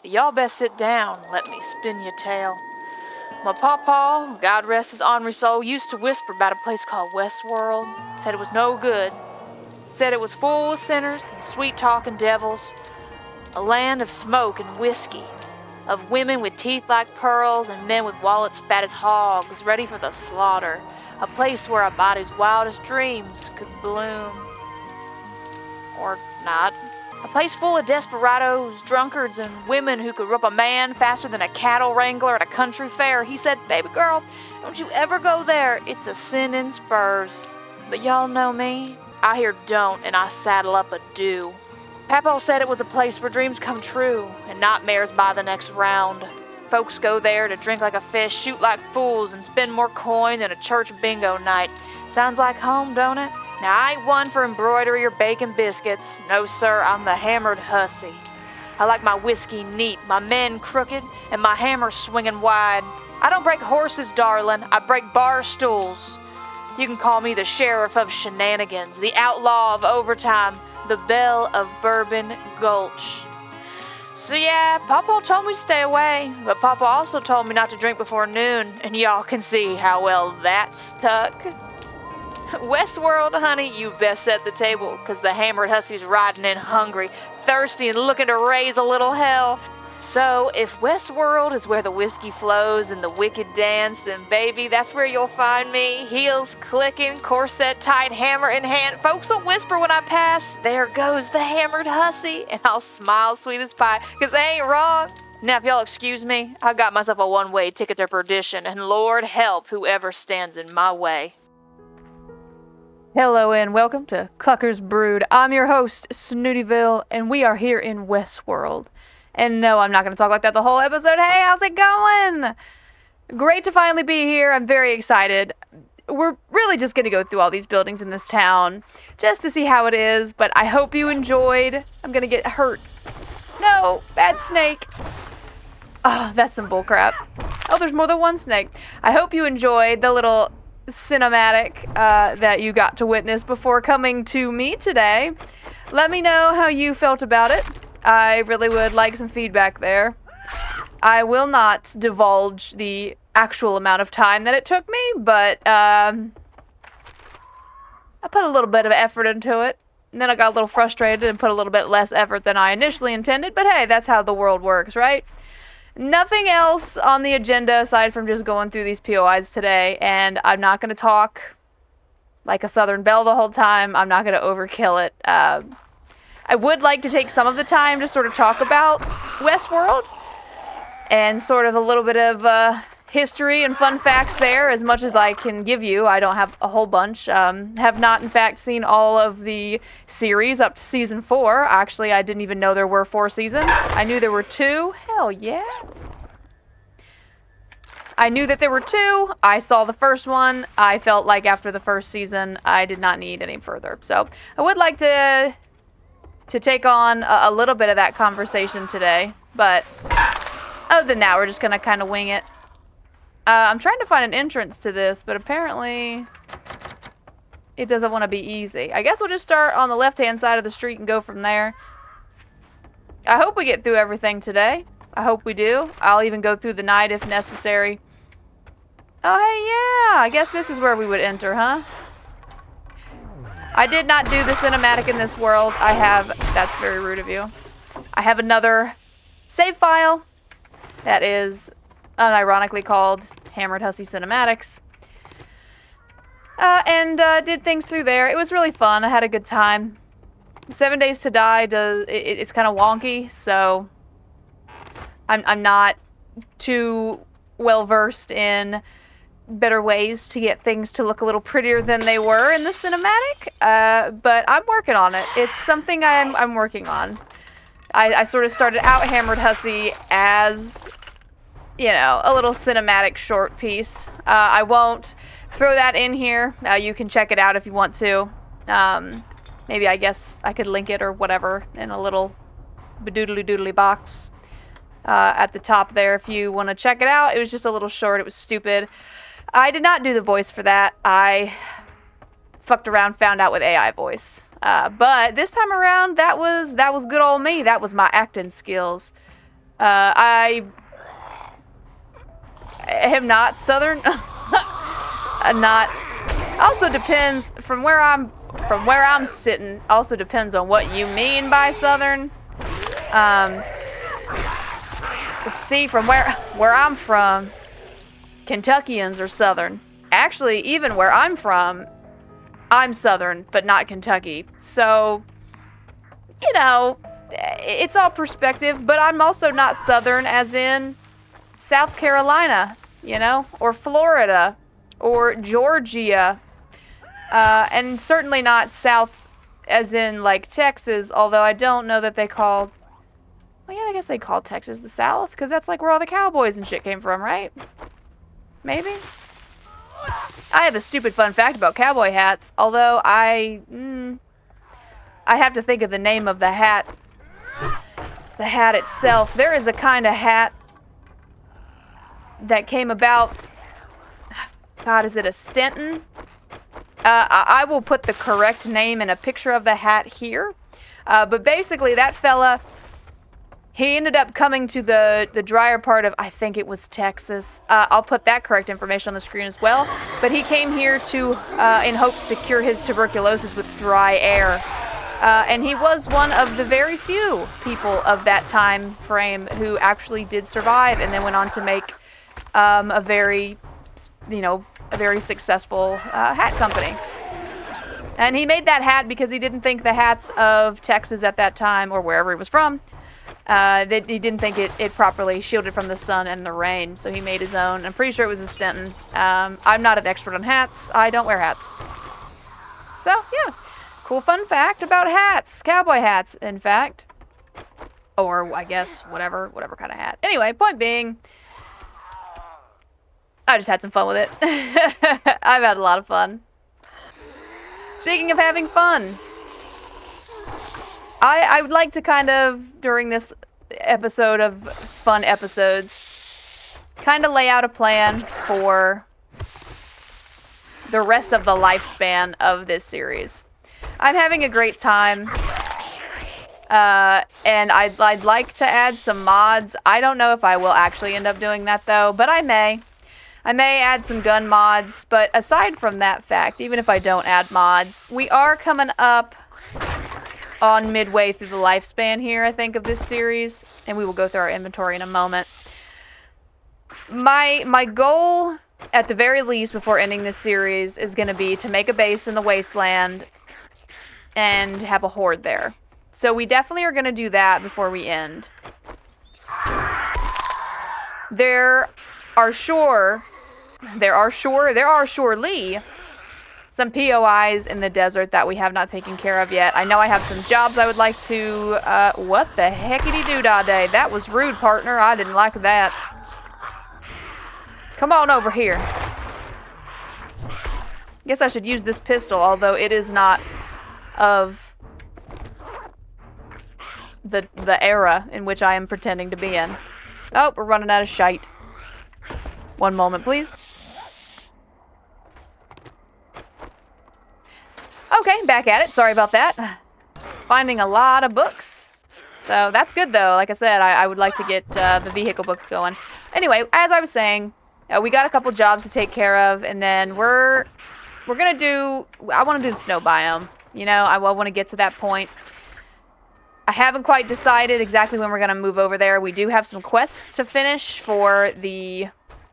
Y'all best sit down, let me spin your tale. My pawpaw, God rest his ornery soul, used to whisper about a place called WESTWORLD. Said it was no good. Said it was full of sinners and sweet-talking devils. A land of smoke and whiskey. Of women with teeth like pearls and men with wallets fat as hogs, ready for the slaughter. A place where a body's wildest dreams could bloom. Or not. A place full of desperados, drunkards, and women who could rope a man faster than a cattle wrangler at a country fair. He said, "Baby girl, don't you ever go there. It's a sin in spurs." But y'all know me. I hear don't, and I saddle up a do. Papaw said it was a place where dreams come true, and nightmares by the next round. Folks go there to drink like a fish, shoot like fools, and spend more coin than a church bingo night. Sounds like home, don't it? Now, I ain't one for embroidery or bacon biscuits. No, sir, I'm the hammered hussy. I like my whiskey neat, my men crooked, and my hammer swinging wide. I don't break horses, darling. I break bar stools. You can call me the sheriff of shenanigans, the outlaw of overtime, the belle of Bourbon Gulch. So yeah, Papa told me to stay away, but Papa also told me not to drink before noon, and y'all can see how well that stuck. WESTWORLD, honey, you best set the table, 'cause the hammered hussy's riding in hungry, thirsty, and looking to raise a little hell. So, if WESTWORLD is where the whiskey flows and the wicked dance, then baby, that's where you'll find me. Heels clicking, corset tight, hammer in hand. Folks will whisper when I pass, "There goes the hammered hussy," and I'll smile sweet as pie, 'cause I ain't wrong. Now, if y'all excuse me, I got myself a one-way ticket to perdition, and Lord help whoever stands in my way. Hello and welcome to Clucker's Brood. I'm your host, Snootyville, and we are here in WESTWORLD. And no, I'm not going to talk like that the whole episode. Hey, how's it going? Great to finally be here. I'm very excited. We're really just going to go through all these buildings in this town just to see how it is, but I hope you enjoyed. I'm going to get hurt. No, bad snake. Oh, that's some bullcrap. Oh, there's more than one snake. I hope you enjoyed the little cinematic that you got to witness before coming to me today. Let me know how you felt about it. I really would like some feedback there. I will not divulge the actual amount of time that it took me, but I put a little bit of effort into it, and then I got a little frustrated and put a little bit less effort than I initially intended, but hey, that's how the world works, right? Nothing else on the agenda aside from just going through these POIs today, and I'm not going to talk like a Southern belle the whole time. I'm not going to overkill it. I would like to take some of the time to sort of talk about WESTWORLD and sort of a little bit of history and fun facts there, as much as I can give you. I don't have a whole bunch. Have not, in fact, seen all of the series up to season 4. Actually, I didn't even know there were 4 seasons. I knew there were 2. Hell yeah. I knew that there were 2. I saw the first one. I felt like after the first season, I did not need any further. So I would like to take on a little bit of that conversation today. But other than that, we're just going to kind of wing it. I'm trying to find an entrance to this, but apparently it doesn't want to be easy. I guess we'll just start on the left-hand side of the street and go from there. I hope we get through everything today. I hope we do. I'll even go through the night if necessary. Oh, hey, yeah. I guess this is where we would enter, huh? I did not do the cinematic in this world. I have... That's very rude of you. I have another save file that is unironically called Hammered Hussy Cinematics. And did things through there. It was really fun. I had a good time. 7 Days to Die it's kind of wonky, so I'm not too well versed in better ways to get things to look a little prettier than they were in the cinematic. But I'm working on it. It's something I'm working on. I sort of started out Hammered Hussy as, you know, a little cinematic short piece. I won't throw that in here. You can check it out if you want to. Maybe I guess I could link it or whatever in a little badoodly doodly box at the top there if you want to check it out. It was just a little short. It was stupid. I did not do the voice for that. I fucked around, found out with AI voice. But this time around, that was good old me. That was my acting skills. I am not Southern. Not. Also depends from where I'm sitting. Also depends on what you mean by Southern. See, from where I'm from, Kentuckians are Southern. Actually, even where I'm from, I'm Southern, but not Kentucky. So, you know, it's all perspective, but I'm also not Southern as in South Carolina, you know, or Florida, or Georgia, and certainly not South as in, like, Texas, although I don't know that they call... Well, yeah, I guess they call Texas the South, because that's, like, where all the cowboys and shit came from, right? Maybe? I have a stupid fun fact about cowboy hats, although I have to think of the name of the hat. The hat itself. There is a kind of hat that came about... God, is it a Stenton? I will put the correct name and a picture of the hat here. But basically, that fella, he ended up coming to the drier part of, I think it was Texas. I'll put that correct information on the screen as well. But he came here to, in hopes to cure his tuberculosis with dry air. And he was one of the very few people of that time frame who actually did survive and then went on to make a very successful hat company. And he made that hat because he didn't think the hats of Texas at that time, or wherever he was from, that he didn't think it properly shielded from the sun and the rain. So he made his own. I'm pretty sure it was a Stenton. I'm not an expert on hats. I don't wear hats. So, yeah. Cool fun fact about hats. Cowboy hats, in fact. Or, I guess, whatever kind of hat. Anyway, point being... I just had some fun with it. I've had a lot of fun. Speaking of having fun, I would like to kind of, during this episode of fun episodes, kind of lay out a plan for the rest of the lifespan of this series. I'm having a great time, and I'd like to add some mods. I don't know if I will actually end up doing that, though, but I may. I may add some gun mods, but aside from that fact, even if I don't add mods, we are coming up on midway through the lifespan here, I think, of this series, and we will go through our inventory in a moment. My goal, at the very least, before ending this series, is going to be to make a base in the wasteland and have a horde there. So we definitely are going to do that before we end. There are surely some POIs in the desert that we have not taken care of yet. I know I have some jobs I would like to, what the heckity-doo-dah day? That was rude, partner. I didn't like that. Come on over here. Guess I should use this pistol, although it is not of the era in which I am pretending to be in. Oh, we're running out of shite. One moment, please. Okay, back at it. Sorry about that. Finding a lot of books. So that's good, though. Like I said, I would like to get the vehicle books going. Anyway, as I was saying, we got a couple jobs to take care of, and then we're gonna do... I want to do the snow biome. You know, I want to get to that point. I haven't quite decided exactly when we're going to move over there. We do have some quests to finish for the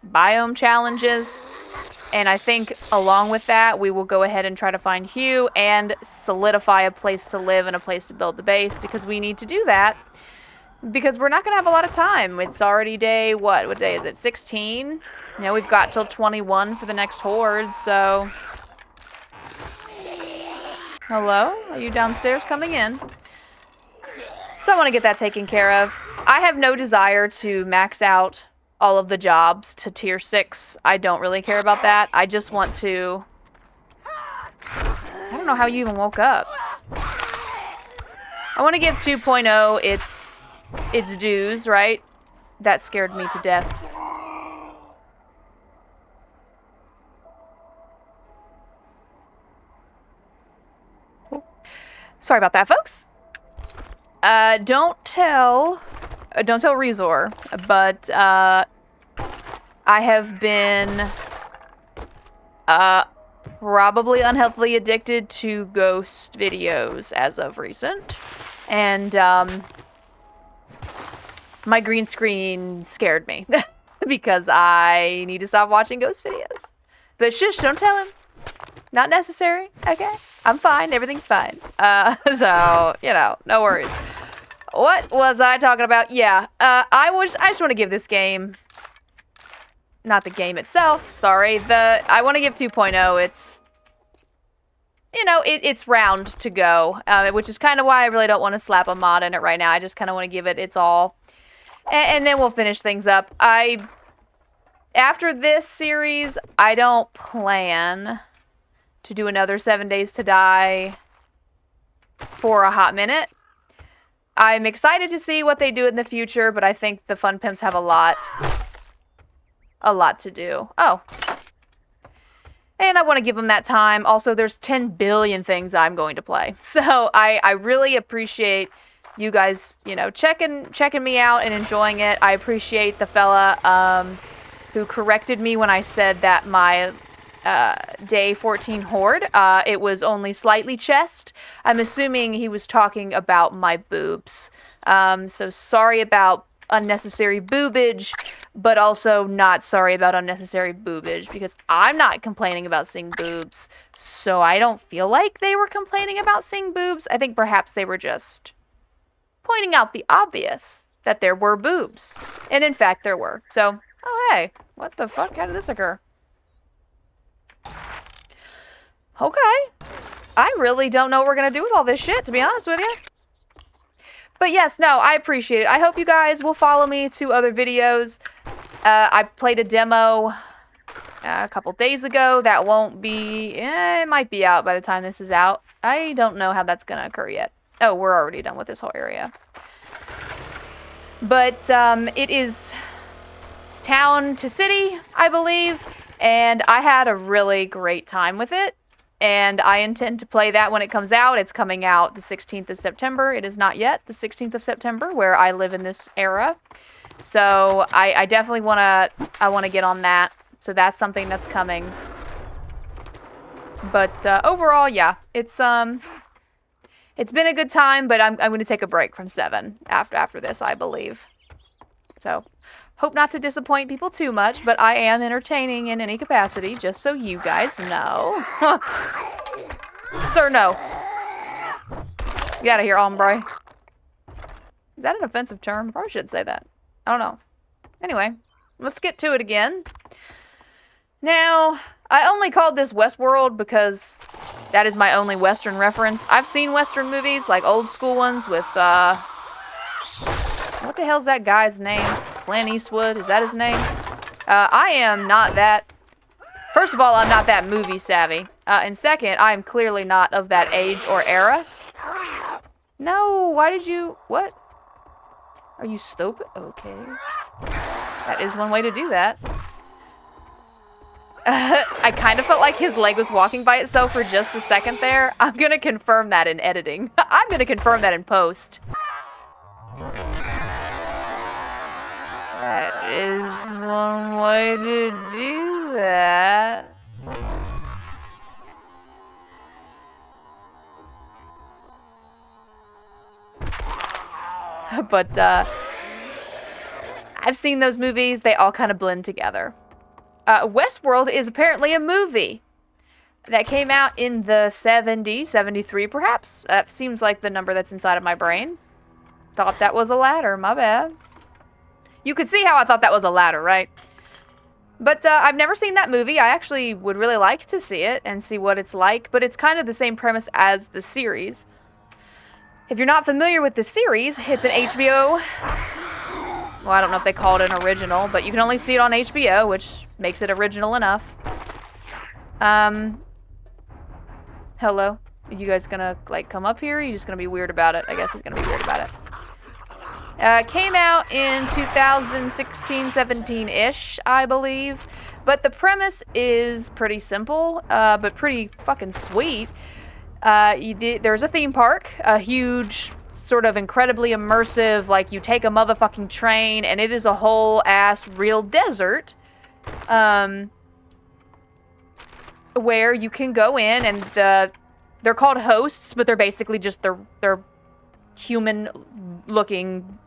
biome challenges. And I think along with that, we will go ahead and try to find Hugh and solidify a place to live and a place to build the base, because we need to do that. Because we're not going to have a lot of time. It's already day, what day is it? 16? You know, we've got till 21 for the next horde, so... Hello? Are you downstairs coming in? So I want to get that taken care of. I have no desire to max out all of the jobs to tier 6. I don't really care about that. I just want to... I don't know how you even woke up. I want to give 2.0 its dues, right? That scared me to death. Sorry about that, folks. Don't tell don't tell Rezor, but I have been probably unhealthily addicted to ghost videos as of recent. And my green screen scared me because I need to stop watching ghost videos. But shush, don't tell him. Not necessary, okay? I'm fine, everything's fine. So, no worries. What was I talking about? Yeah, I just want to give this game, not the game itself, sorry, I want to give 2.0, it's, it's round to go, which is kind of why I really don't want to slap a mod in it right now. I just kind of want to give it its all, and then we'll finish things up. After this series, I don't plan to do another 7 Days to Die for a hot minute. I'm excited to see what they do in the future, but I think the Fun Pimps have a lot to do. Oh. And I want to give them that time. Also, there's 10 billion things I'm going to play. So I really appreciate you guys, checking me out and enjoying it. I appreciate the fella who corrected me when I said that my day 14 horde, it was only slightly chest. I'm assuming he was talking about my boobs. So sorry about unnecessary boobage, but also not sorry about unnecessary boobage, because I'm not complaining about seeing boobs, so I don't feel like they were complaining about seeing boobs. I think perhaps they were just pointing out the obvious, that there were boobs. And in fact, there were. So, oh hey, what the fuck? How did this occur? Okay. I really don't know what we're gonna do with all this shit, to be honest with you. But yes, no, I appreciate it. I hope you guys will follow me to other videos. I played a demo a couple days ago. That won't be... it might be out by the time this is out. I don't know how that's gonna occur yet. Oh, we're already done with this whole area. But it is town to city, I believe. And I had a really great time with it. And I intend to play that when it comes out. It's coming out the 16th of September. It is not yet the 16th of September, where I live in this era. So I definitely want to get on that. So that's something that's coming. But overall, yeah, it's been a good time. But I'm going to take a break from 7 after this, I believe. So hope not to disappoint people too much, but I am entertaining in any capacity, just so you guys know. Sir, no. Get out of here, hombre. Is that an offensive term? I probably shouldn't say that. I don't know. Anyway, let's get to it again. Now, I only called this Westworld because that is my only Western reference. I've seen Western movies, like old school ones with, what the hell's that guy's name? Clint Eastwood, is that his name? I am not that... First of all, I'm not that movie savvy. And second, I am clearly not of that age or era. No, why did you... What? Are you stupid? Okay. That is one way to do that. I kind of felt like his leg was walking by itself for just a second there. I'm gonna confirm that in editing. I'm gonna confirm that in post. That is one way to do that. But, I've seen those movies. They all kind of blend together. Westworld is apparently a movie that came out in the 70s, 73 perhaps. That seems like the number that's inside of my brain. Thought that was a ladder, my bad. You could see how I thought that was a ladder, right? But I've never seen that movie. I actually would really like to see it and see what it's like, but it's kind of the same premise as the series. If you're not familiar with the series, it's an HBO... Well, I don't know if they call it an original, but you can only see it on HBO, which makes it original enough. Hello? Are you guys gonna, like, come up here? Or are you just gonna be weird about it? I guess he's gonna be weird about it. Came out in 2016, 17-ish, I believe. But the premise is pretty simple, but pretty fucking sweet. There's a theme park, a huge sort of incredibly immersive, like you take a motherfucking train and it is a whole ass real desert. Where you can go in and they're called hosts, but they're basically just they're human looking,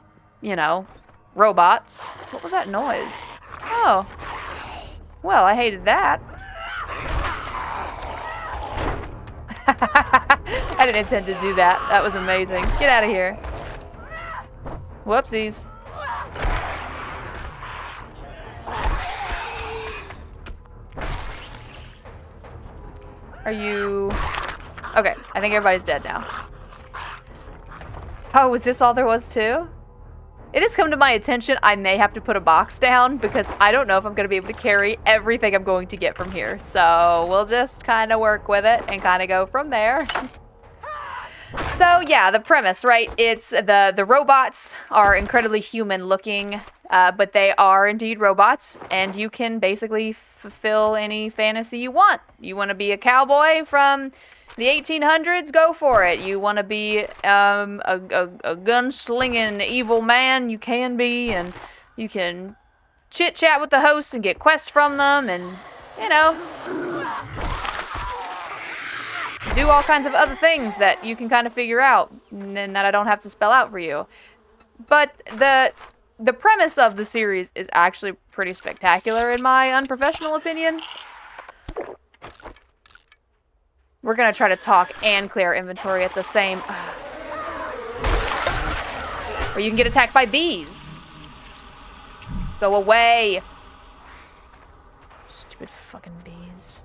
you know, robots. What was that noise? Oh. Well, I hated that. I didn't intend to do that. That was amazing. Get out of here. Whoopsies. Are you... Okay, I think everybody's dead now. Oh, was this all there was too? It has come to my attention I may have to put a box down because I don't know if I'm going to be able to carry everything I'm going to get from here. So we'll just kind of work with it and kind of go from there. So yeah, the premise, right? It's the robots are incredibly human looking, but they are indeed robots, and you can basically fulfill any fantasy you want. You want to be a cowboy from the 1800s, go for it. You want to be a gunslinging evil man, you can be, and you can chit-chat with the hosts and get quests from them, and, you know, do all kinds of other things that you can kind of figure out, and that I don't have to spell out for you. But the premise of the series is actually pretty spectacular in my unprofessional opinion. We're gonna try to talk and clear inventory at the same... Or you can get attacked by bees. Go away. Stupid fucking bees.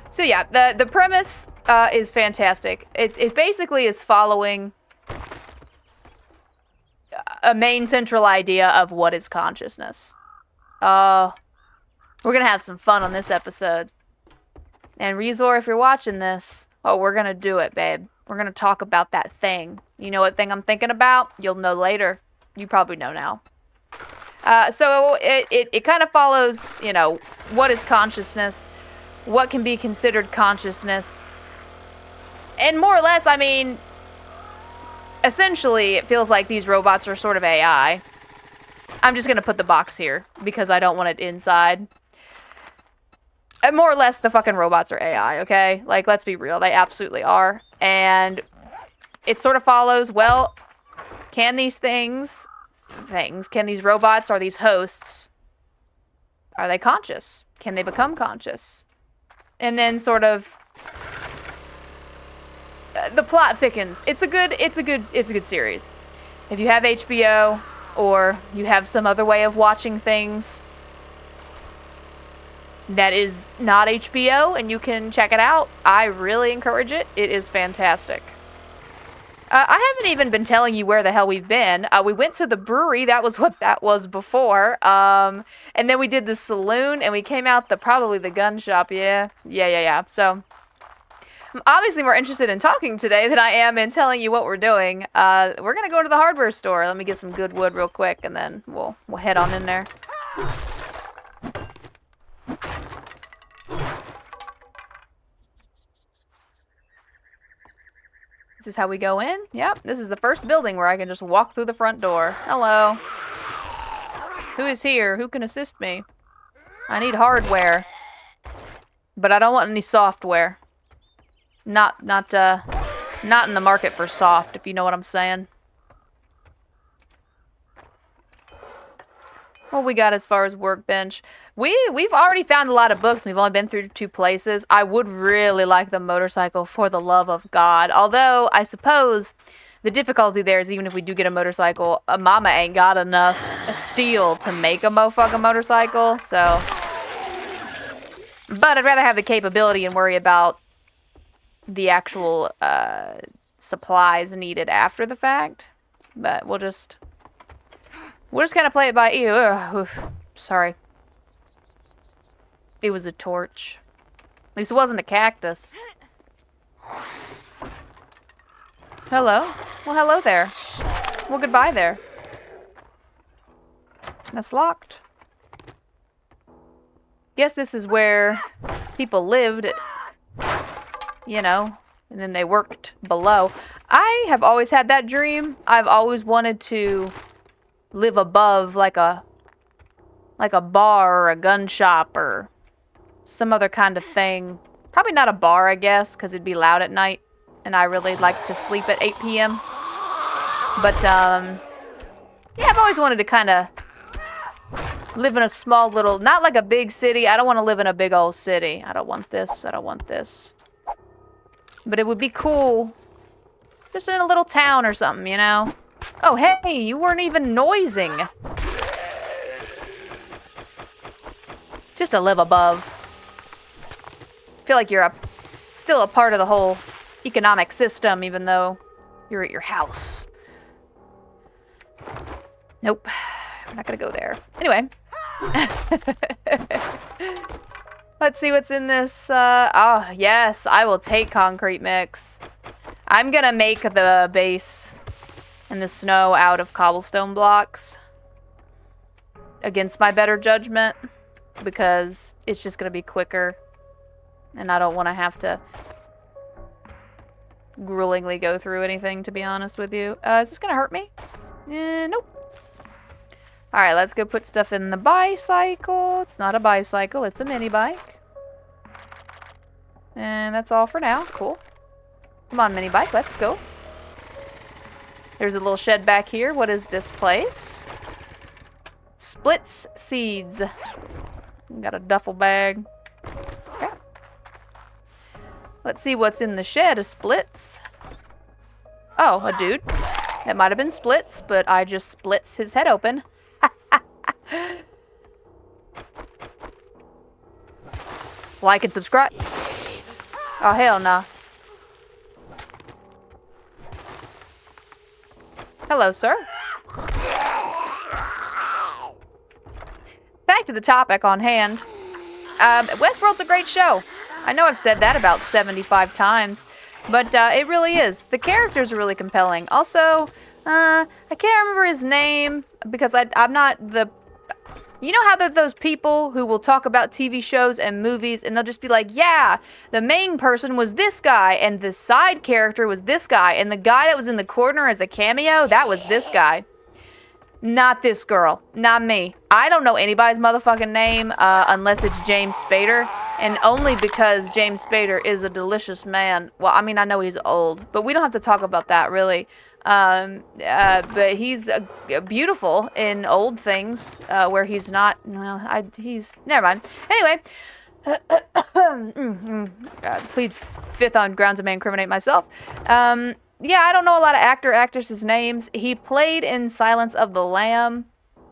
So yeah, the premise is fantastic. It basically is following a main central idea of what is consciousness. We're gonna have some fun on this episode. And Rezor, if you're watching this, oh, we're gonna do it, babe. We're gonna talk about that thing. You know what thing I'm thinking about? You'll know later. You probably know now. So it kind of follows, you know, what is consciousness, what can be considered consciousness, and more or less, I mean, essentially, it feels like these robots are sort of AI. I'm just gonna put the box here because I don't want it inside. And more or less, the fucking robots are AI, okay? Like, let's be real. They absolutely are. And it sort of follows, well, can these can these robots or these hosts, are they conscious? Can they become conscious? And then sort of, the plot thickens. It's a good series. If you have HBO or you have some other way of watching things that is not HBO and you can check it out, I really encourage it. It is fantastic. I haven't even been telling you where the hell we've been. We went to the brewery. That was what that was before. And then we did the saloon and we came out probably the gun shop. Yeah. So I'm obviously more interested in talking today than I am in telling you what we're doing. We're going to go to the hardware store. Let me get some good wood real quick and then we'll head on in there. This is how we go in. Yep, this is the first building where I can just walk through the front door. Hello. Who is here? Who can assist me? I need hardware. But I don't want any software. Not in the market for soft, if you know what I'm saying. What we got as far as workbench? We've already found a lot of books. We've only been through 2 places. I would really like the motorcycle for the love of God. Although, I suppose the difficulty there is even if we do get a motorcycle, Mama ain't got enough steel to make a motherfucking motorcycle. So, but I'd rather have the capability and worry about the actual supplies needed after the fact. But we'll just kind of play it by ear. Ugh, sorry. It was a torch. At least it wasn't a cactus. Hello? Well, hello there. Well, goodbye there. That's locked. Guess this is where people lived, you know, and then they worked below. I have always had that dream. I've always wanted to live above like a bar or a gun shop or some other kind of thing. Probably not a bar, I guess, because it'd be loud at night, and I really like to sleep at 8 p.m. But, yeah, I've always wanted to kind of live in a small little, not like a big city. I don't want to live in a big old city. I don't want this. I don't want this. But it would be cool just in a little town or something, you know? Oh, hey, you weren't even noising. Just to live above. Feel like you're still a part of the whole economic system, even though you're at your house. Nope. I'm not gonna go there. Anyway. Let's see what's in this. Oh, yes, I will take concrete mix. I'm gonna make the base and the snow out of cobblestone blocks. Against my better judgment. Because it's just gonna be quicker. And I don't want to have to gruelingly go through anything, to be honest with you. Is this gonna hurt me? Nope. Alright, let's go put stuff in the bicycle. It's not a bicycle, it's a mini bike. And that's all for now. Cool. Come on, mini bike, let's go. There's a little shed back here. What is this place? Splits seeds. Got a duffel bag. Okay. Let's see what's in the shed of Splits. Oh, a dude. It might have been Splits, but I just splits his head open. Like and subscribe. Oh, hell no. Hello, sir. Back to the topic on hand. Westworld's a great show. I know I've said that about 75 times, but it really is. The characters are really compelling. Also, I can't remember his name because I'm not the... You know how there's those people who will talk about TV shows and movies and they'll just be like, yeah, the main person was this guy and the side character was this guy and the guy that was in the corner as a cameo, that was this guy. Not this girl. Not me. I don't know anybody's motherfucking name unless it's James Spader. And only because James Spader is a delicious man. Well, I mean, I know he's old, but we don't have to talk about that, really. But he's beautiful in old things where he's not... Well, he's... Never mind. Anyway. Plead fifth on grounds that may incriminate myself. Yeah, I don't know a lot of actresses' names. He played in Silence of the Lamb.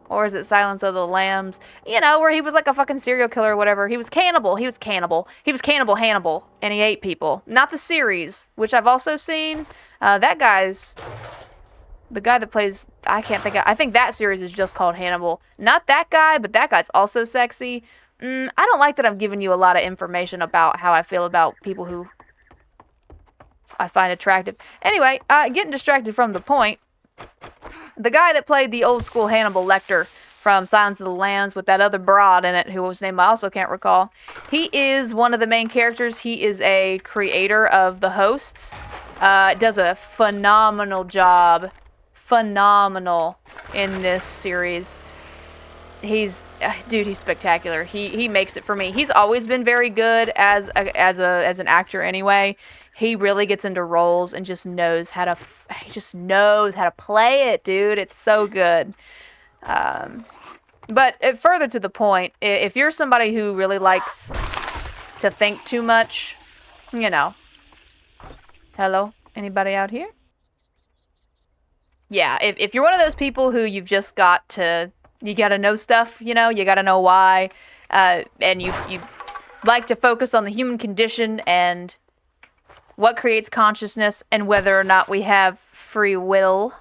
Or is it Silence of the Lambs? You know, where he was like a fucking serial killer or whatever. He was cannibal. He was Cannibal Hannibal. And he ate people. Not the series, which I've also seen. That guy's... The guy that plays... I can't think of... I think that series is just called Hannibal. Not that guy, but that guy's also sexy. I don't like that I'm giving you a lot of information about how I feel about people who I find attractive. Anyway, getting distracted from the point. The guy that played the old school Hannibal Lecter from Silence of the Lambs with that other broad in it, whose name I also can't recall. He is one of the main characters. He is a creator of the hosts. Does a phenomenal job. Phenomenal in this series. He's spectacular. He makes it for me. He's always been very good as an actor anyway. He really gets into roles and just knows how to play it, dude. It's so good. But further to the point, if you're somebody who really likes to think too much, you know. Hello? Anybody out here? Yeah, if you're one of those people who you've just got to... You gotta know stuff, you know? You gotta know why. And you like to focus on the human condition and what creates consciousness and whether or not we have free will.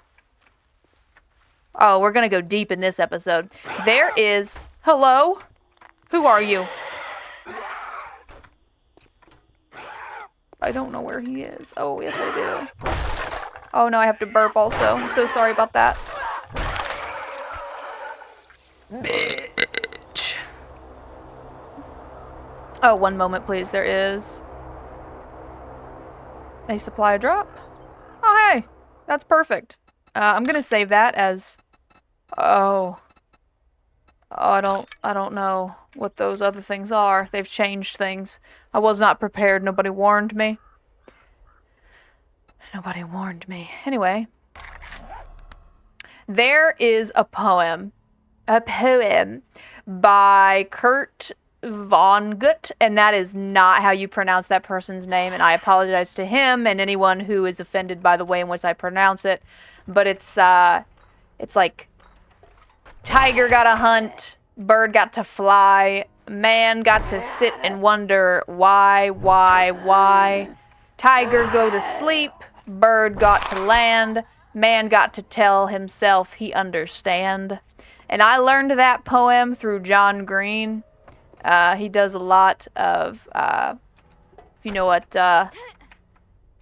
Oh, we're gonna go deep in this episode. There is... Hello? Who are you? I don't know where he is. Oh, yes I do. Oh no, I have to burp also. I'm so sorry about that. Bitch. Oh, one moment please, there is. A supply drop. Oh, hey. That's perfect. I'm gonna save that as... Oh, I don't know what those other things are. They've changed things. I was not prepared. Nobody warned me. Nobody warned me. Anyway. There is a poem. A poem by Kurt Vonnegut, and that is not how you pronounce that person's name, and I apologize to him and anyone who is offended by the way in which I pronounce it. But it's like... Tiger got to hunt, bird got to fly, man got to sit and wonder why. Tiger go to sleep, bird got to land, man got to tell himself he understand. And I learned that poem through John Green. He does a lot of, if you know what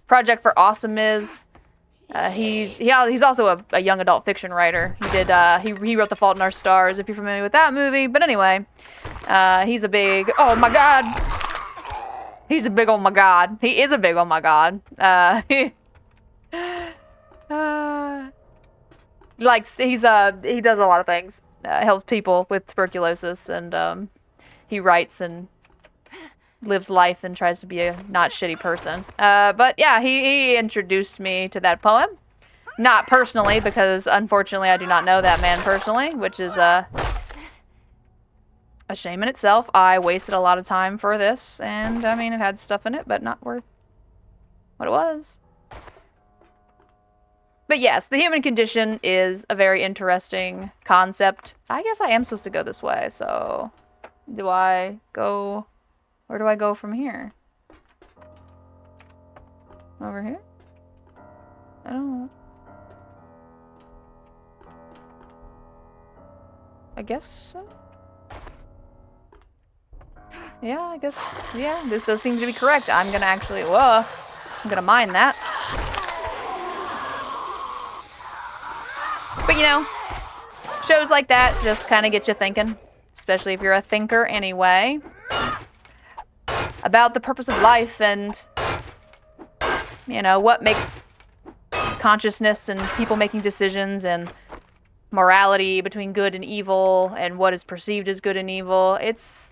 Project for Awesome is. He's also a young adult fiction writer. He wrote The Fault in Our Stars, if you're familiar with that movie. But anyway, he's a big, oh my god. He's a big oh my god. He is a big oh my god. He does a lot of things. Helps people with tuberculosis, and he writes and lives life and tries to be a not shitty person. But yeah, he introduced me to that poem. Not personally, because unfortunately I do not know that man personally, which is a shame in itself. I wasted a lot of time for this, and I mean, it had stuff in it, but not worth what it was. But yes, the human condition is a very interesting concept. I guess I am supposed to go this way, so do I go... Where do I go from here? Over here? I don't know. I guess so. Yeah, I guess. Yeah, this does seem to be correct. I'm gonna actually. Whoa. I'm gonna mine that. But you know, shows like that just kind of get you thinking. Especially if you're a thinker anyway. About the purpose of life and, you know, what makes consciousness and people making decisions and morality between good and evil and what is perceived as good and evil. It's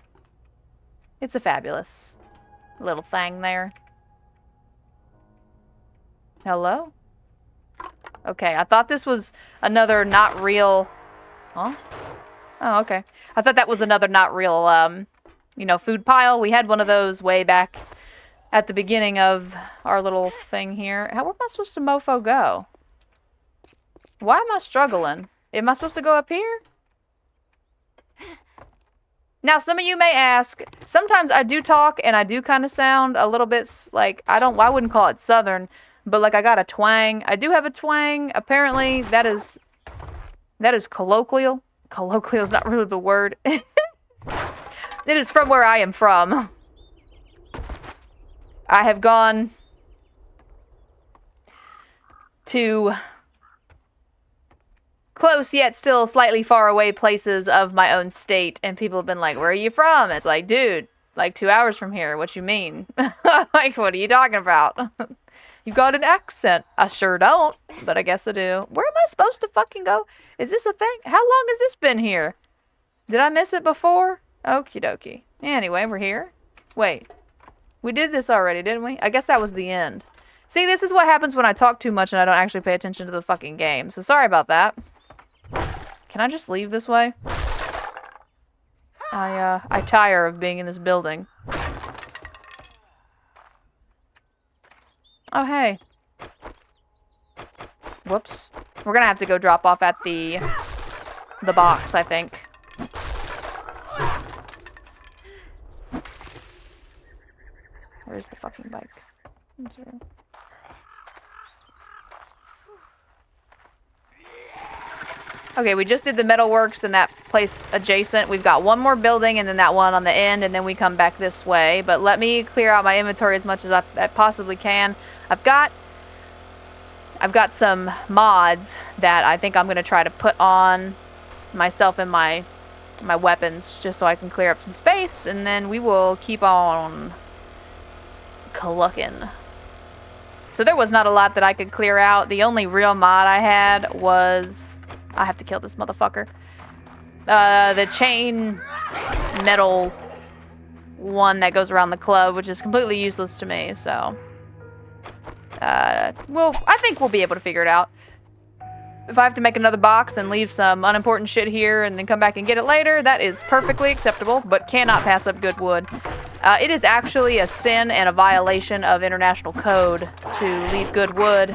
a fabulous little thing there. Hello? Okay, I thought this was another not real... Huh? Oh, okay. I thought that was another not real, you know, food pile. We had one of those way back at the beginning of our little thing here. Where am I supposed to mofo go? Why am I struggling? Am I supposed to go up here? Now, some of you may ask, sometimes I do talk and I do kind of sound a little bit like, I wouldn't call it southern, but like I got a twang. I do have a twang. Apparently, that is colloquial. Colloquial is not really the word. It is from where I am from. I have gone to close yet still slightly far away places of my own state, and people have been like, where are you from? It's like, dude, like 2 hours from here. What you mean? Like, what are you talking about? You've got an accent. I sure don't, but I guess I do. Where am I supposed to fucking go? Is this a thing? How long has this been here? Did I miss it before? Okie dokie. Anyway, we're here. Wait. We did this already, didn't we? I guess that was the end. See, this is what happens when I talk too much and I don't actually pay attention to the fucking game. So sorry about that. Can I just leave this way? I tire of being in this building. Oh, hey. Whoops. We're gonna have to go drop off at the box, I think. Where's the fucking bike? Okay, we just did the metalworks in that place adjacent. We've got one more building and then that one on the end, and then we come back this way. But let me clear out my inventory as much as I possibly can. I've got some mods that I think I'm going to try to put on myself and my weapons just so I can clear up some space, and then we will keep on clucking. So there was not a lot that I could clear out. The only real mod I had was... I have to kill this motherfucker. The chain metal one that goes around the club, which is completely useless to me, so... well, I think we'll be able to figure it out. If I have to make another box and leave some unimportant shit here and then come back and get it later, that is perfectly acceptable, but cannot pass up good wood. It is actually a sin and a violation of international code to leave good wood.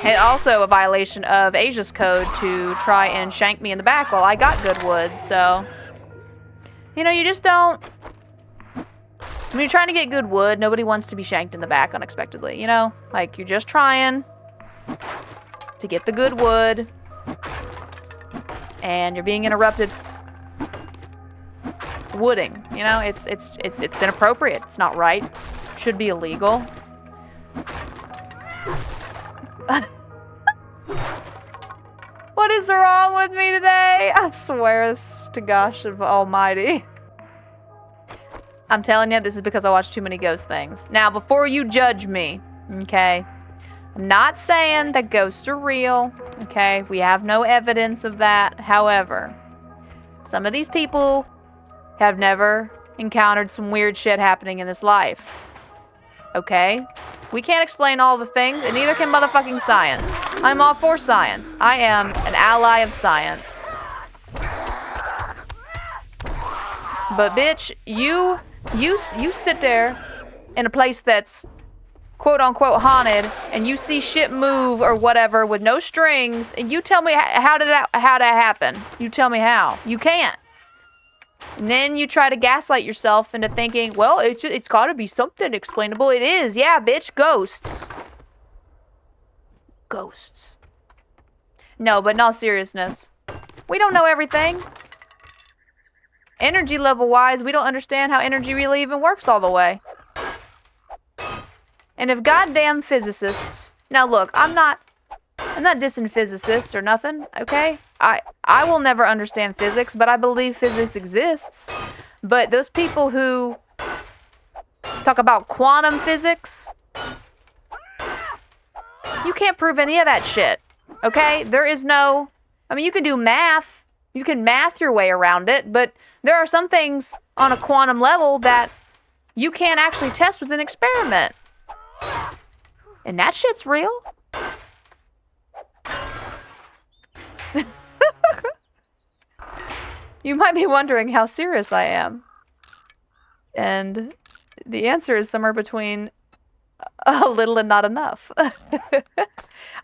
And also a violation of Asia's code to try and shank me in the back while I got good wood, so... You know, you just don't... When you're trying to get good wood, nobody wants to be shanked in the back unexpectedly, you know? Like, you're just trying to get the good wood, and you're being interrupted wooding, you know? It's inappropriate. It's not right. Should be illegal. What is wrong with me today? I swear to gosh of almighty. I'm telling you, this is because I watch too many ghost things. Now, before you judge me, okay? I'm not saying that ghosts are real, okay? We have no evidence of that. However, some of these people have never encountered some weird shit happening in this life. Okay? We can't explain all the things, and neither can motherfucking science. I'm all for science. I am an ally of science. But bitch, you sit there in a place that's quote-unquote haunted, and you see shit move or whatever with no strings, and you tell me how that happen. You tell me how. You can't. And then you try to gaslight yourself into thinking, well, it's got to be something explainable. It is. Yeah, bitch. Ghosts. Ghosts. No, but in all seriousness, we don't know everything. Energy level wise, we don't understand how energy really even works all the way. And if goddamn physicists... Now look, I'm not dissing physicists or nothing, okay? I will never understand physics, but I believe physics exists. But those people who talk about quantum physics, you can't prove any of that shit, okay? There is no... I mean, you can do math. You can math your way around it, but there are some things on a quantum level that you can't actually test with an experiment. And that shit's real. You might be wondering how serious I am. And the answer is somewhere between a little and not enough.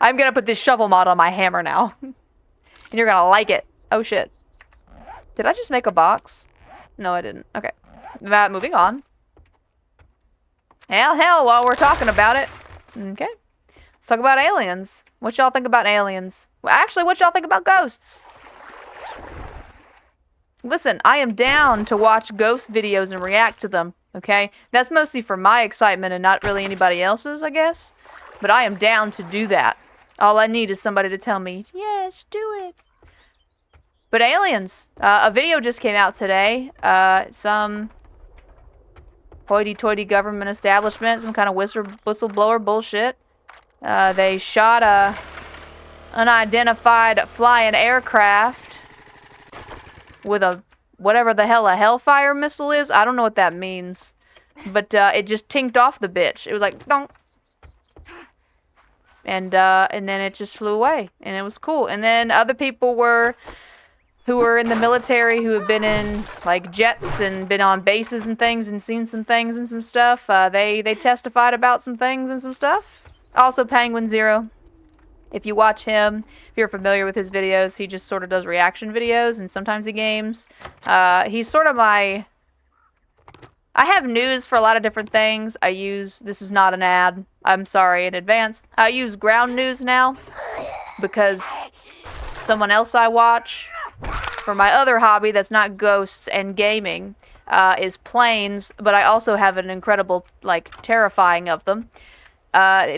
I'm gonna put this shovel mod on my hammer now. And you're gonna like it. Oh shit. Did I just make a box? No, I didn't. Okay. Moving on. Hell, while we're talking about it. Okay. Let's talk about aliens. What y'all think about aliens? Well, actually, what y'all think about ghosts? Listen, I am down to watch ghost videos and react to them, okay? That's mostly for my excitement and not really anybody else's, I guess. But I am down to do that. All I need is somebody to tell me, yes, do it. But aliens. A video just came out today. Some hoity-toity government establishment, some kind of whistleblower bullshit. They shot a unidentified flying aircraft with a whatever the hell a Hellfire missile is. I don't know what that means. But it just tinked off the bitch. It was like, donk. And then it just flew away. And it was cool. And then other people who were in the military, who have been in like jets and been on bases and things and seen some things and some stuff. They testified about some things and some stuff. Also Penguin Zero. If you watch him, if you're familiar with his videos, he just sort of does reaction videos and sometimes he games. He's sort of I have news for a lot of different things. This is not an ad. I'm sorry in advance. I use ground news now because someone else I watch for my other hobby that's not ghosts and gaming is planes, but I also have an incredible, terrifying of them.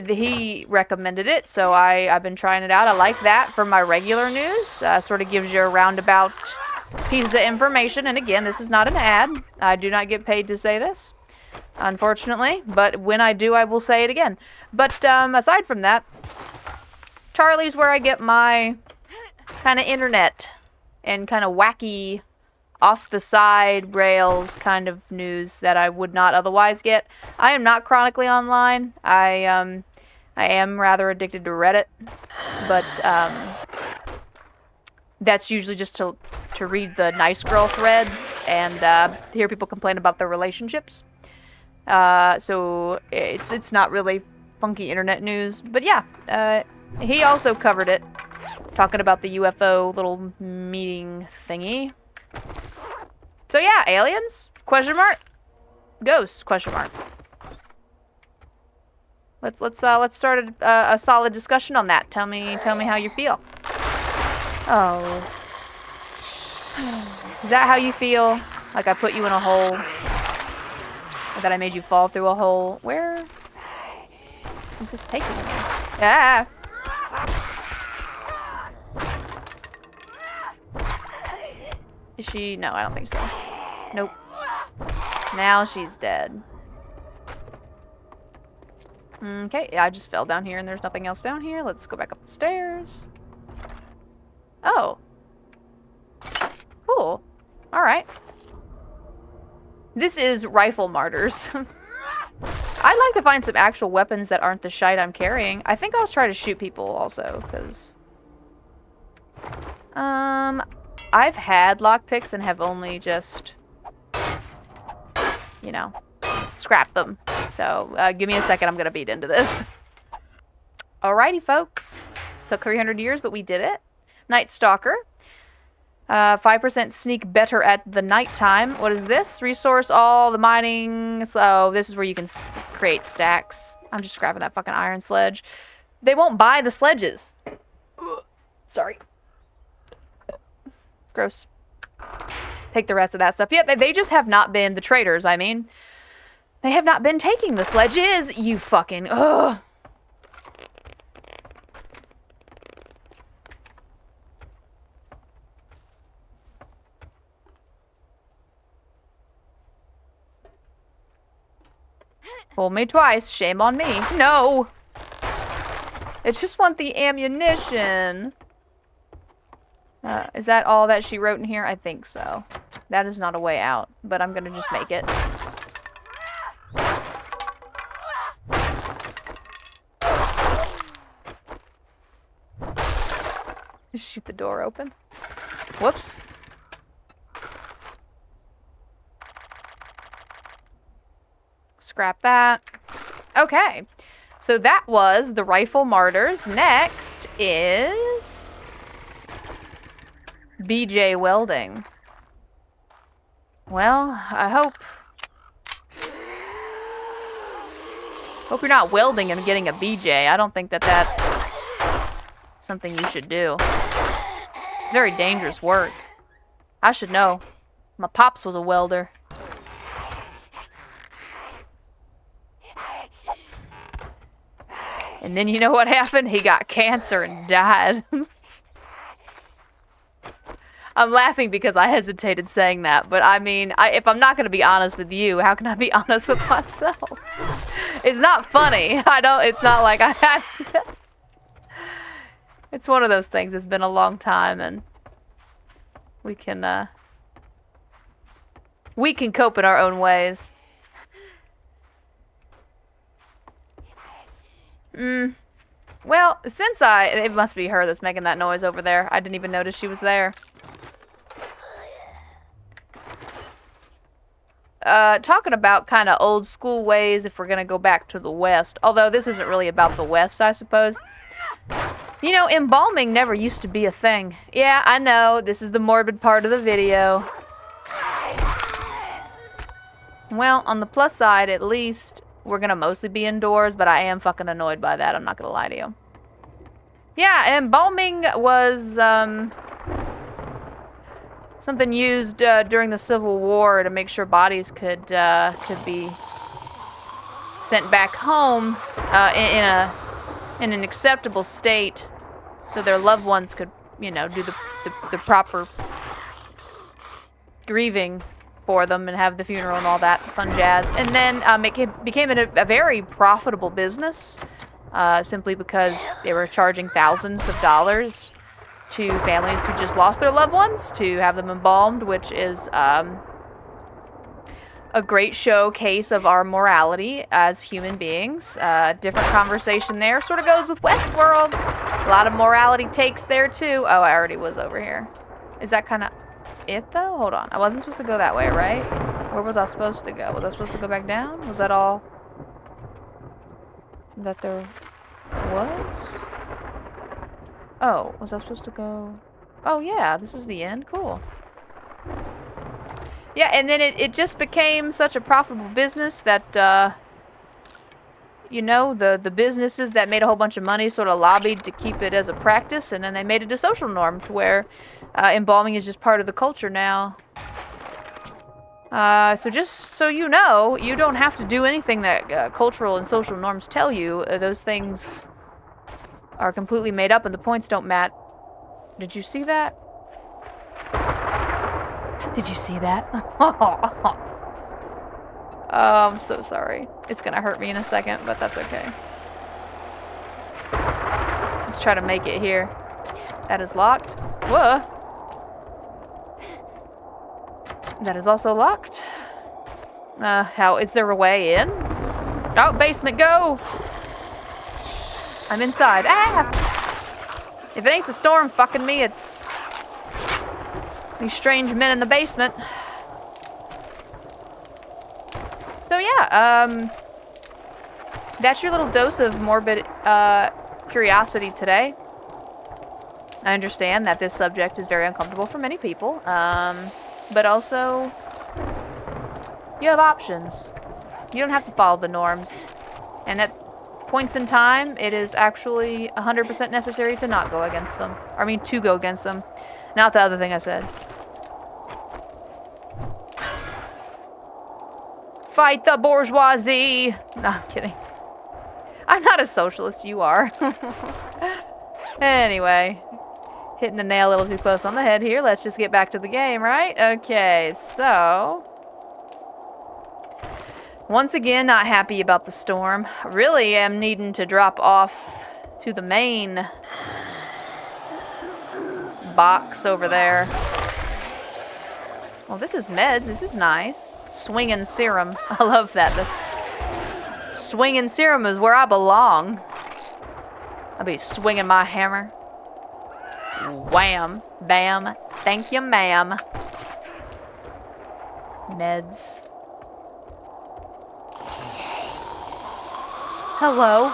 He recommended it, so I've been trying it out. I like that for my regular news. Sort of gives you a roundabout piece of information. And again, this is not an ad. I do not get paid to say this. unfortunately. But when I do, I will say it again. But aside from that, Charlie's where I get my kind of internet and kind of wacky, off the side rails kind of news that I would not otherwise get. I am not chronically online. I am rather addicted to Reddit, but that's usually just to read the nice girl threads and hear people complain about their relationships. So it's not really funky internet news, but yeah, he also covered it, talking about the UFO little meeting thingy. So yeah, aliens? Question mark? Ghosts? Question mark. Let's start a solid discussion on that. Tell me how you feel. Oh. Is that how you feel? Like I put you in a hole? Or that I made you fall through a hole? Where is this taking me? Ah! Is she? No, I don't think so. Nope. Now she's dead. Okay, yeah, I just fell down here and there's nothing else down here. Let's go back up the stairs. Oh. Cool. Alright. This is Rifle Martyrs. I'd like to find some actual weapons that aren't the shite I'm carrying. I think I'll try to shoot people also, because... I've had lockpicks and have only just, you know, scrapped them. So, give me a second, I'm gonna beat into this. Alrighty, folks. Took 300 years, but we did it. Night Stalker. 5% sneak better at the nighttime. What is this? Resource all the mining. So, this is where you can create stacks. I'm just grabbing that fucking iron sledge. They won't buy the sledges. Ugh. Sorry. Gross. Take the rest of that stuff. Yep, they just have not been, the traders, I mean. They have not been taking the sledges, you fucking, ugh. Fooled me twice, shame on me. No! I just want the ammunition. Is that all that she wrote in here? I think so. That is not a way out, but I'm gonna just make it. Just shoot the door open. Whoops. Scrap that. Okay. So that was the Rifle Martyrs. Next is... BJ welding. Well, I hope you're not welding and getting a BJ. I don't think that that's something you should do. It's very dangerous work. I should know. My pops was a welder. And then you know what happened? He got cancer and died. I'm laughing because I hesitated saying that, but I mean, if I'm not going to be honest with you, how can I be honest with myself? It's not funny. It's not like I have to. It's one of those things. It's been a long time, and we can cope in our own ways. Well, since it must be her that's making that noise over there. I didn't even notice she was there. Talking about kind of old school ways if we're going to go back to the West. Although this isn't really about the West, I suppose. You know, embalming never used to be a thing. Yeah, I know. This is the morbid part of the video. Well, on the plus side, at least, we're going to mostly be indoors, but I am fucking annoyed by that. I'm not going to lie to you. Yeah, embalming was, something used during the Civil War to make sure bodies could be sent back home in an acceptable state, so their loved ones could, you know, do the proper grieving for them and have the funeral and all that fun jazz. And then it became a very profitable business, simply because they were charging thousands of dollars to families who just lost their loved ones to have them embalmed, which is a great showcase of our morality as human beings. Different conversation there. Sort of goes with Westworld. A lot of morality takes there, too. Oh, I already was over here. Is that kind of it, though? Hold on. I wasn't supposed to go that way, right? Where was I supposed to go? Was I supposed to go back down? Was that all that there was? Oh, was I supposed to go... Oh, yeah. This is the end. Cool. Yeah, and then it just became such a profitable business that, you know, the businesses that made a whole bunch of money sort of lobbied to keep it as a practice, and then they made it a social norm to where embalming is just part of the culture now. So just so you know, you don't have to do anything that cultural and social norms tell you. Those things are completely made up, and the points don't matter. Did you see that? Did you see that? Oh, I'm so sorry. It's gonna hurt me in a second, but that's okay. Let's try to make it here. That is locked. Whoa! That is also locked. How is there a way in? Oh, basement, go! I'm inside. Ah! If it ain't the storm fucking me, it's these strange men in the basement. So yeah, that's your little dose of morbid curiosity today. I understand that this subject is very uncomfortable for many people, but also you have options. You don't have to follow the norms, and at points in time, it is actually 100% necessary to not go against them. I mean, to go against them, not the other thing I said. Fight the bourgeoisie! No, I'm kidding. I'm not a socialist, you are. Anyway, hitting the nail a little too close on the head here. Let's just get back to the game, right? Okay, so... Once again, not happy about the storm. Really am needing to drop off to the main box over there. Well, this is meds. This is nice. Swinging serum. I love that. That's... Swinging serum is where I belong. I'll be swinging my hammer. Wham. Bam. Thank you, ma'am. Meds. Hello?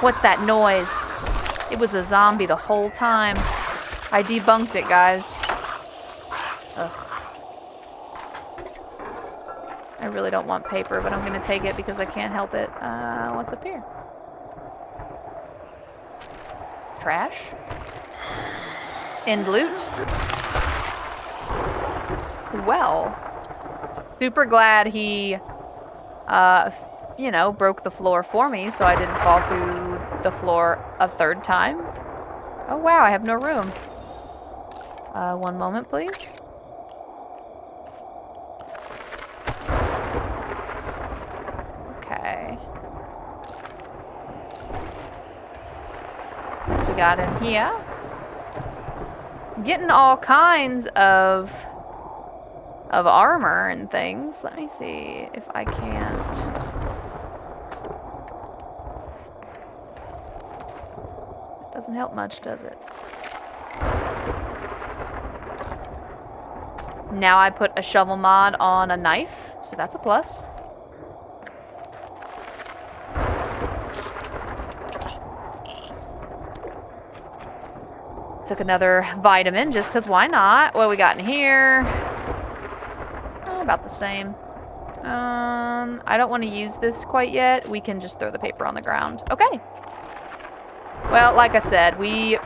What's that noise? It was a zombie the whole time. I debunked it, guys. Ugh. I really don't want paper, but I'm gonna take it because I can't help it. What's up here? Trash? End loot? Well, super glad he, you know, broke the floor for me so I didn't fall through the floor a third time. Oh wow, I have no room. One moment, please. Okay. What we got in here? Getting all kinds of armor and things. Let me see if I can't. Doesn't help much, does it? Now I put a shovel mod on a knife, so that's a plus. Took another vitamin just because why not? What do we got in here? Oh, about the same. I don't want to use this quite yet. We can just throw the paper on the ground. Okay. Well, like I said, we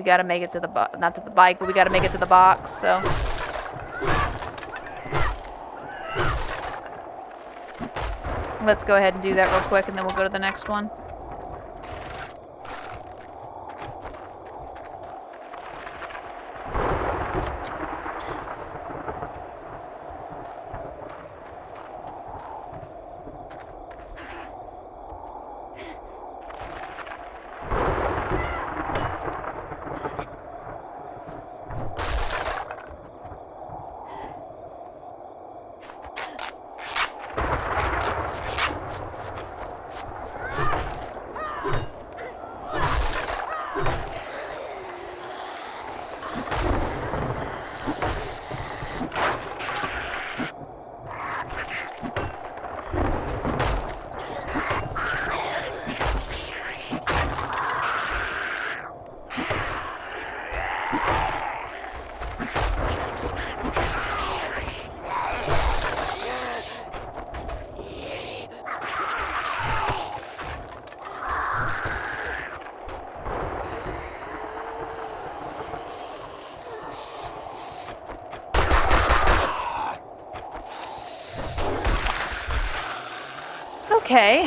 got to make it to the not to the bike, but we got to make it to the box, so. Let's go ahead and do that real quick, and then we'll go to the next one. Okay.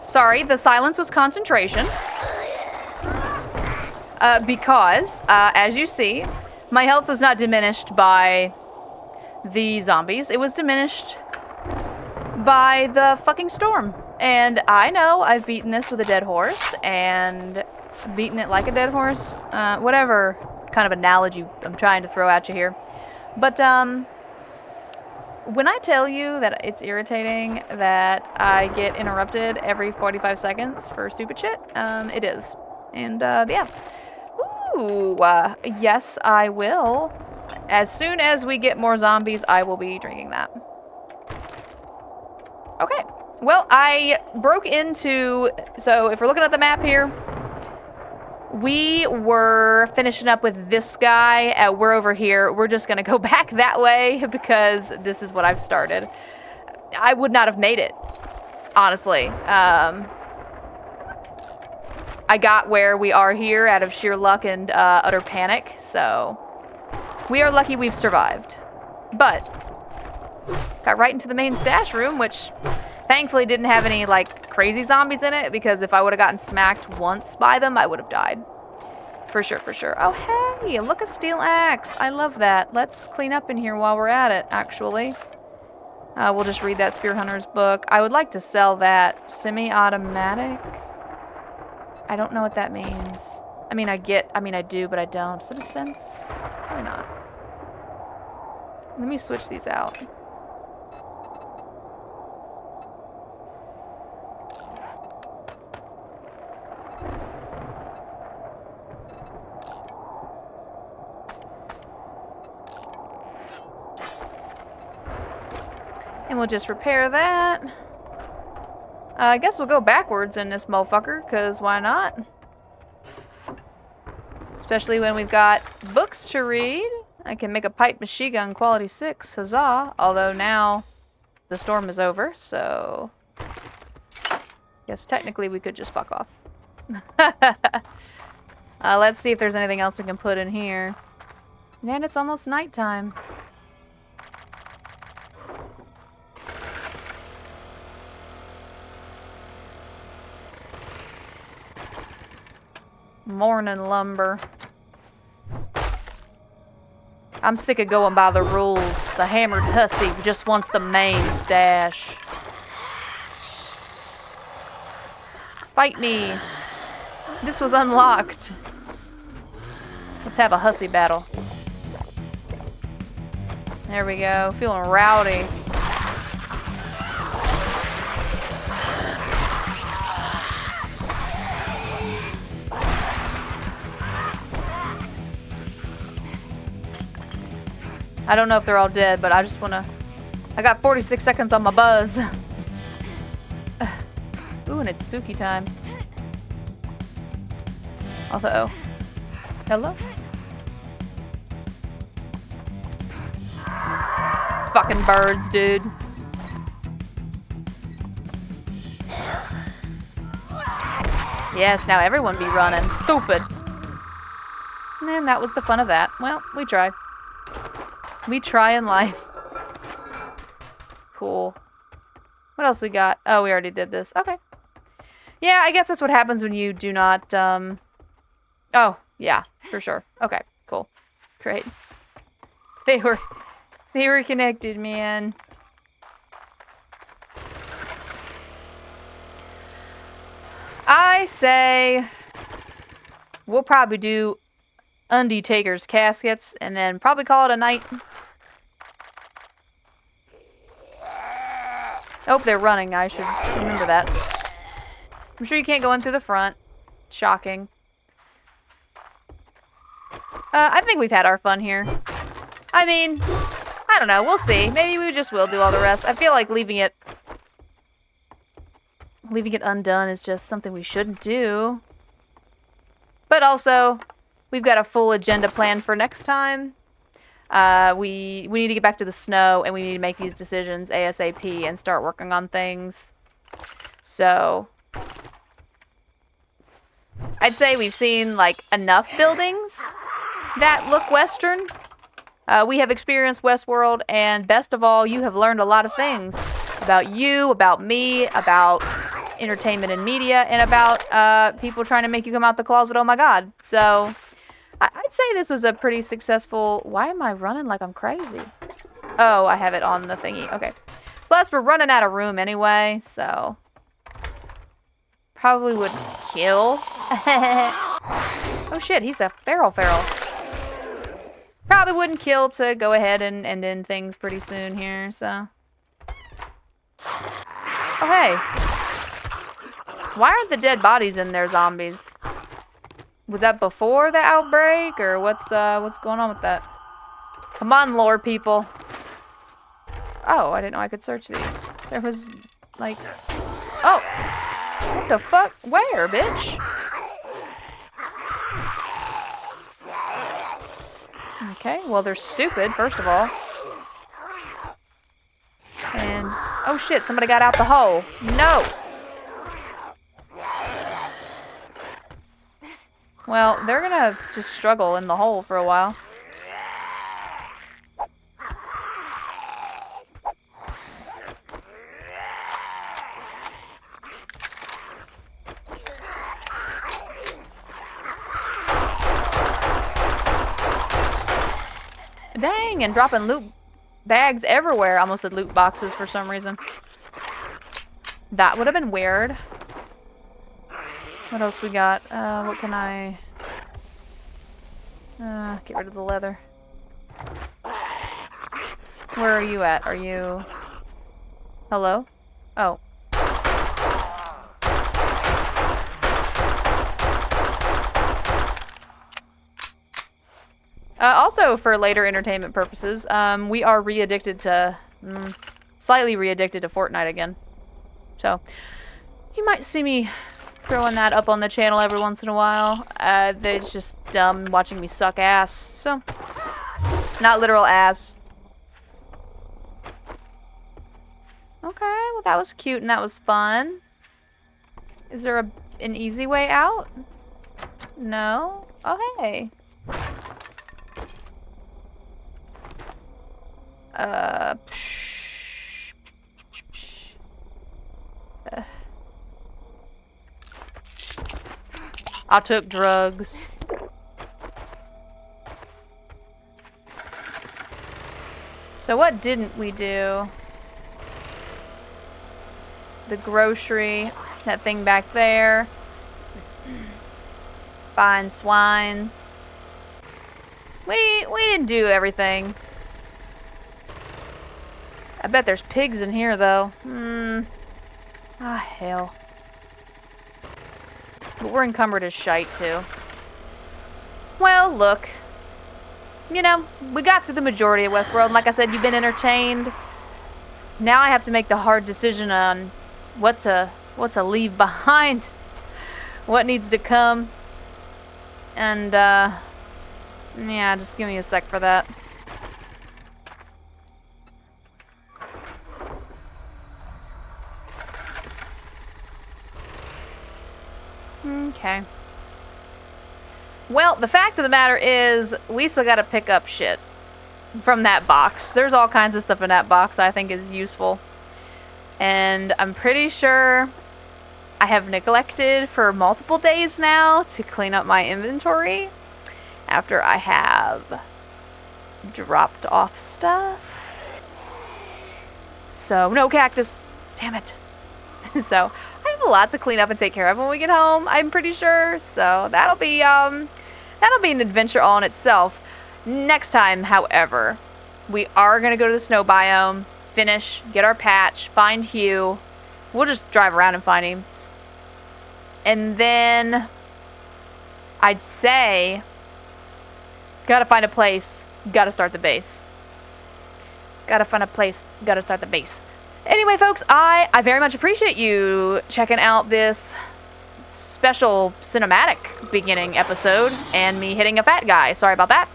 Sorry, the silence was concentration. Because, as you see, my health was not diminished by the zombies. It was diminished by the fucking storm. And I know I've beaten this with a dead horse, and beaten it like a dead horse. Whatever kind of analogy I'm trying to throw at you here. But, when I tell you that it's irritating that I get interrupted every 45 seconds for stupid shit, it is. And, yeah. Ooh, yes, I will. As soon as we get more zombies, I will be drinking that. Okay. Well, I broke into... So, if we're looking at the map here, we were finishing up with this guy. We're over here. We're just going to go back that way because this is what I've started. I would not have made it, honestly. I got where we are here out of sheer luck and utter panic, so we are lucky we've survived. But got right into the main stash room, which thankfully didn't have any, like, crazy zombies in it, because if I would have gotten smacked once by them, I would have died. For sure, for sure. Oh, hey, look, a steel axe. I love that. Let's clean up in here while we're at it, actually. We'll just read that Spear Hunter's book. I would like to sell that. Semi-automatic? I don't know what that means. I mean, I do, but I don't. Does that make sense? Probably not. Let me switch these out. And we'll just repair that. I guess we'll go backwards in this motherfucker, because why not? Especially when we've got books to read. I can make a pipe machine gun quality 6, huzzah. Although now the storm is over, so... Guess technically we could just fuck off. Let's see if there's anything else we can put in here. And it's almost nighttime. Morning lumber. I'm sick of going by the rules. The hammered hussy just wants the main stash. Fight me. This was unlocked. Let's have a hussy battle. There we go. Feeling rowdy. I don't know if they're all dead, but I just wanna... I got 46 seconds on my buzz. Ooh, and it's spooky time. Although... Hello? Fucking birds, dude. Yes, now everyone be running. Stupid. And that was the fun of that. Well, we try. We try in life. Cool. What else we got? Oh, we already did this. Okay. Yeah, I guess that's what happens when you do not, Oh, yeah, for sure. Okay, cool. Great. They were connected, man. I say we'll probably do Undertaker's caskets and then probably call it a night. Oh, they're running. I should remember that. I'm sure you can't go in through the front. Shocking. I think we've had our fun here. I mean, I don't know. We'll see. Maybe we just will do all the rest. I feel like leaving it undone is just something we shouldn't do. But also, we've got a full agenda planned for next time. We need to get back to the snow, and we need to make these decisions ASAP and start working on things. So, I'd say we've seen, like, enough buildings that look Western. We have experienced Westworld, and best of all, you have learned a lot of things. about you, about me, about entertainment and media, and about people trying to make you come out the closet. Oh my god. So I'd say this was a pretty successful... Why am I running like I'm crazy? Oh, I have it on the thingy. Okay. Plus, we're running out of room anyway, so... Probably wouldn't kill. Oh shit, he's a feral. Probably wouldn't kill to go ahead and end things pretty soon here, so... Oh hey. Why aren't the dead bodies in there, zombies? Was that before the outbreak, or what's going on with that? Come on, lore people. Oh, I didn't know I could search these. There was, like... Oh! What the fuck? Where, bitch? Okay, well, they're stupid, first of all. And... Oh shit, somebody got out the hole. No! Well, they're gonna just struggle in the hole for a while. Dang, and dropping loot bags everywhere. I almost said loot boxes for some reason. That would have been weird. What else we got? What can I... get rid of the leather. Where are you at? Are you... Hello? Oh. Also, for later entertainment purposes, we are re-addicted to... slightly re-addicted to Fortnite again. So, you might see me throwing that up on the channel every once in a while. It's just dumb watching me suck ass. So, not literal ass. Okay, well that was cute and that was fun. Is there an easy way out? No? Oh, hey. I took drugs. So what didn't we do? The grocery, that thing back there. Buying swines. We didn't do everything. I bet there's pigs in here though. Ah, hell. But we're encumbered as shite, too. Well, look. You know, we got through the majority of Westworld. And like I said, you've been entertained. Now I have to make the hard decision on what to leave behind. What needs to come. And, yeah, just give me a sec for that. Okay. Well, the fact of the matter is, we still gotta pick up shit from that box. There's all kinds of stuff in that box I think is useful. And I'm pretty sure I have neglected for multiple days now to clean up my inventory after I have dropped off stuff. So, no cactus. Damn it. So, I have a lot to clean up and take care of when we get home, I'm pretty sure. So, that'll be an adventure all in itself. Next time, however, we are going to go to the snow biome, finish, get our patch, find Hugh. We'll just drive around and find him. And then, I'd say, gotta find a place, gotta start the base. Gotta find a place, gotta start the base. Anyway, folks, I very much appreciate you checking out this special cinematic beginning episode and me hitting a fat guy. Sorry about that.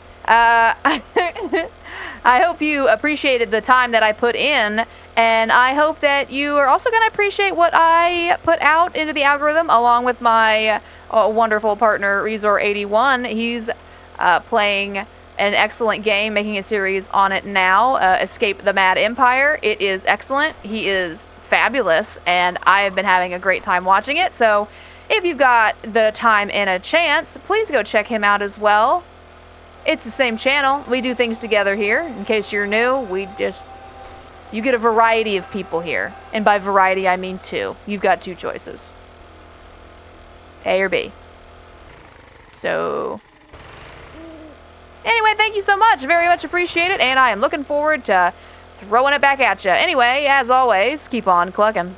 I hope you appreciated the time that I put in, and I hope that you are also going to appreciate what I put out into the algorithm along with my wonderful partner, Resor81. He's playing an excellent game, making a series on it now, Escape the Mad Empire. It is excellent. He is fabulous, and I have been having a great time watching it. So if you've got the time and a chance, please go check him out as well. It's the same channel. We do things together here. In case you're new, you get a variety of people here. And by variety, I mean two. You've got two choices. A or B. So, anyway, thank you so much. Very much appreciate it. And I am looking forward to throwing it back at you. Anyway, as always, keep on clucking.